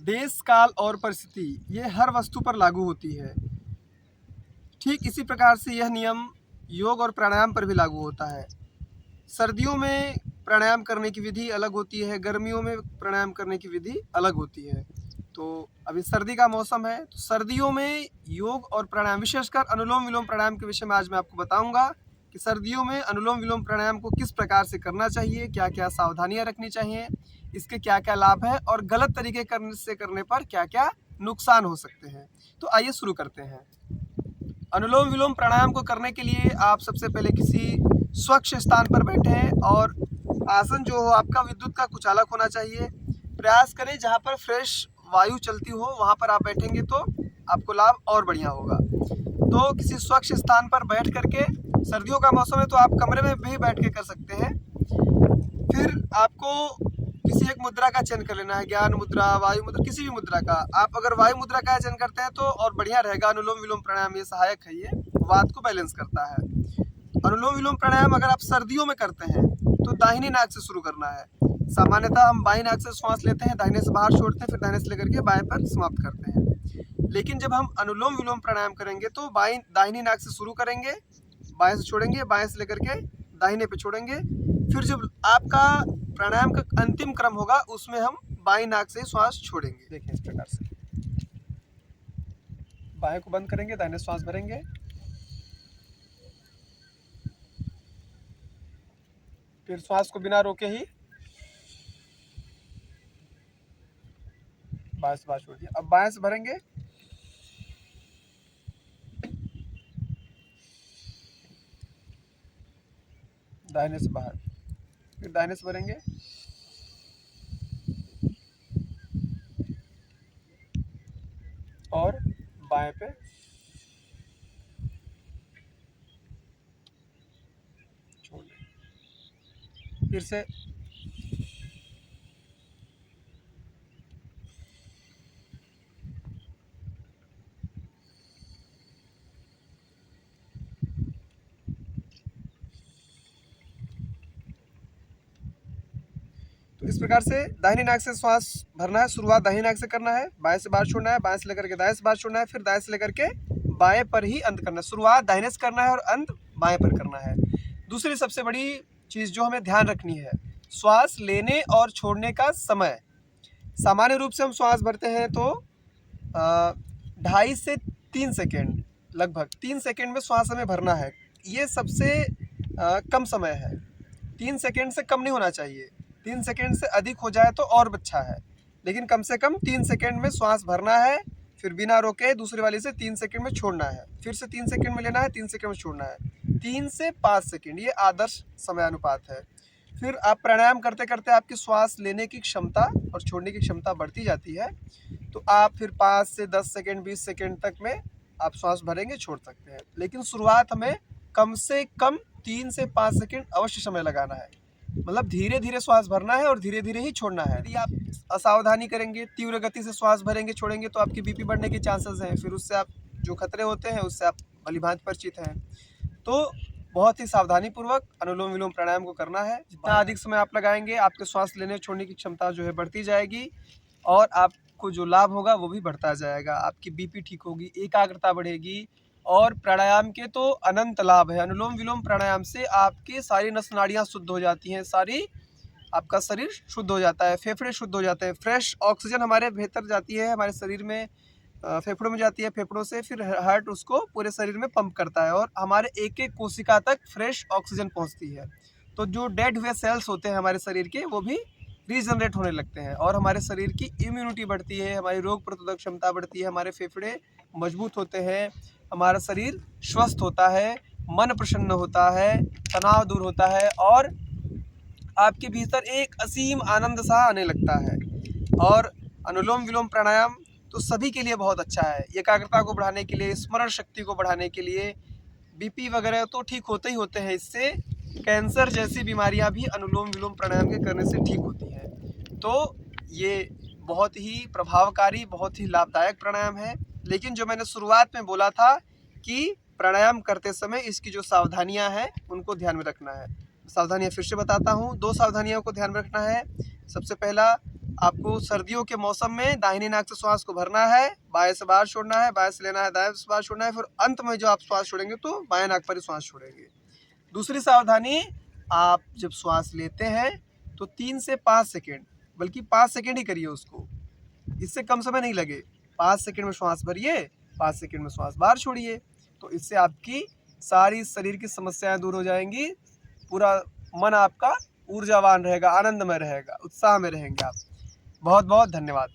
देश, काल और परिस्थिति ये हर वस्तु पर लागू होती है। ठीक इसी प्रकार से यह नियम योग और प्राणायाम पर भी लागू होता है। सर्दियों में प्राणायाम करने की विधि अलग होती है, गर्मियों में प्राणायाम करने की विधि अलग होती है। तो अभी सर्दी का मौसम है, तो सर्दियों में योग और प्राणायाम, विशेषकर अनुलोम विलोम प्राणायाम के विषय में आज मैं आपको बताऊंगा कि सर्दियों में अनुलोम विलोम प्राणायाम को किस प्रकार से करना चाहिए, क्या क्या सावधानियां रखनी चाहिए, इसके क्या क्या लाभ है और गलत तरीके से करने पर क्या क्या नुकसान हो सकते हैं। तो आइए शुरू करते हैं। अनुलोम विलोम प्राणायाम को करने के लिए आप सबसे पहले किसी स्वच्छ स्थान पर बैठें और आसन जो हो आपका विद्युत का कुचालक होना चाहिए। प्रयास करें जहाँ पर फ्रेश वायु चलती हो वहाँ पर आप बैठेंगे तो आपको लाभ और बढ़िया होगा। तो किसी स्वच्छ स्थान पर बैठ करके, सर्दियों का मौसम है तो आप कमरे में भी बैठ के कर सकते हैं। फिर आपको किसी एक मुद्रा का चयन कर लेना है, ज्ञान मुद्रा, वायु मुद्रा, किसी भी मुद्रा का। आप अगर वायु मुद्रा का चयन करते हैं तो और बढ़िया रहेगा। अनुलोम विलोम प्राणायाम ये सहायक है, ये वात को बैलेंस करता है। अनुलोम विलोम प्राणायाम अगर आप सर्दियों में करते हैं तो दाहिनी नाक से शुरू करना है। सामान्यतः हम बाईं नाक से श्वास लेते हैं, दाहिने से बाहर छोड़ते हैं, फिर दाहिने से लेकर के बाएं पर समाप्त करते हैं। लेकिन जब हम अनुलोम विलोम प्राणायाम करेंगे तो दाहिनी नाक से शुरू करेंगे, बाएं से छोड़ेंगे, बाएं से लेकर के दाहिने पे छोड़ेंगे। फिर जब आपका प्राणायाम का अंतिम क्रम होगा उसमें हम बाईं नाक से श्वास छोड़ेंगे। देखिए इस प्रकार से बाएं को बंद करेंगे, दाहिने श्वास भरेंगे, फिर श्वास को बिना रोके ही बाएं से बाहर छोड़ दिया। अब बाएं से भरेंगे, दाहिने से बाहर, फिर दाहिने से भरेंगे, और बाएं पे छोड़ दें। फिर से तो इस प्रकार से दाहिनी नाक से श्वास भरना है। शुरुआत दाहिनी नाक से करना है, बाएं से बाहर छोड़ना है, बाएं से लेकर के दाएं से बाहर छोड़ना है, फिर दाएं से लेकर के बाएं पर ही अंत करना है। शुरुआत दाहिने से करना है और अंत बाएं पर करना है। दूसरी सबसे बड़ी चीज़ जो हमें ध्यान रखनी है, श्वास लेने और छोड़ने का समय। सामान्य रूप से हम श्वास भरते हैं तो 2.5 से 3 सेकेंड, लगभग 3 सेकेंड में श्वास हमें भरना है। ये सबसे कम समय है। 3 सेकेंड से कम नहीं होना चाहिए। 3 सेकेंड से अधिक हो जाए तो और अच्छा है, लेकिन कम से कम 3 सेकेंड में श्वास भरना है, फिर बिना रोके दूसरी वाली से 3 सेकेंड में छोड़ना है, फिर से 3 सेकेंड में लेना है, 3 सेकेंड में छोड़ना है। 3 से 5 सेकेंड ये आदर्श समय अनुपात है। फिर आप प्राणायाम करते करते आपकी श्वास लेने की क्षमता और छोड़ने की क्षमता बढ़ती जाती है, तो आप फिर 5 से 10 सेकेंड 20 सेकेंड तक में आप श्वास भरेंगे, छोड़ सकते हैं। लेकिन शुरुआत हमें कम से कम 3 से 5 सेकेंड अवश्य समय लगाना है। मतलब धीरे धीरे श्वास भरना है और धीरे धीरे ही छोड़ना है। यदि आप असावधानी करेंगे, तीव्र गति से श्वास भरेंगे, छोड़ेंगे तो आपकी बीपी बढ़ने के चांसेस हैं। फिर उससे आप जो खतरे होते हैं उससे आप भलीभांति परिचित हैं। तो बहुत ही सावधानी पूर्वक अनुलोम विलोम प्राणायाम को करना है। जितना अधिक समय आप लगाएंगे आपके श्वास लेने छोड़ने की क्षमता जो है बढ़ती जाएगी और आपको जो लाभ होगा वो भी बढ़ता जाएगा। आपकी बीपी ठीक होगी, एकाग्रता बढ़ेगी और प्राणायाम के तो अनंत लाभ है। अनुलोम विलोम प्राणायाम से आपकी सारी नस नाड़ियाँ शुद्ध हो जाती हैं, सारी आपका शरीर शुद्ध हो जाता है, फेफड़े शुद्ध हो जाते हैं, फ्रेश ऑक्सीजन हमारे भीतर जाती है, हमारे शरीर में फेफड़ों में जाती है, फेफड़ों से फिर हार्ट उसको पूरे शरीर में पंप करता है और हमारे एक एक कोशिका तक फ्रेश ऑक्सीजन पहुंचती है। तो जो डेड हुए सेल्स होते हैं हमारे शरीर के वो भी रीजनरेट होने लगते हैं और हमारे शरीर की इम्यूनिटी बढ़ती है, हमारी रोग प्रतिरोधक क्षमता बढ़ती है, हमारे फेफड़े मजबूत होते हैं, हमारा शरीर स्वस्थ होता है, मन प्रसन्न होता है, तनाव दूर होता है और आपके भीतर एक असीम आनंद सा आने लगता है। और अनुलोम विलोम प्राणायाम तो सभी के लिए बहुत अच्छा है। एकाग्रता को बढ़ाने के लिए, स्मरण शक्ति को बढ़ाने के लिए, बीपी वगैरह तो ठीक होते ही होते हैं, इससे कैंसर जैसी बीमारियां भी अनुलोम विलोम प्राणायाम के करने से ठीक होती हैं। तो ये बहुत ही प्रभावकारी, बहुत ही लाभदायक प्राणायाम है। लेकिन जो मैंने शुरुआत में बोला था कि प्राणायाम करते समय इसकी जो सावधानियां हैं उनको ध्यान में रखना है। सावधानियां फिर से बताता हूँ। 2 सावधानियों को ध्यान में रखना है। सबसे पहला, आपको सर्दियों के मौसम में दाहिनी नाक से श्वास को भरना है, बाएं से बाहर छोड़ना है, बाएं से लेना है, दाएं से बाहर छोड़ना है, फिर अंत में जो आप श्वास छोड़ेंगे तो बाएं नाक पर ही श्वास छोड़ेंगे। दूसरी सावधानी, आप जब श्वास लेते हैं तो 3 से 5 सेकेंड, बल्कि 5 सेकेंड ही करिए उसको, इससे कम समय नहीं लगे। 5 सेकेंड में श्वास भरिए, 5 सेकेंड में श्वास बाहर छोड़िए, तो इससे आपकी सारी शरीर की समस्याएं दूर हो जाएंगी। पूरा मन आपका ऊर्जावान रहेगा, आनंदमय रहेगा, उत्साह में रहेंगे आप। बहुत बहुत धन्यवाद।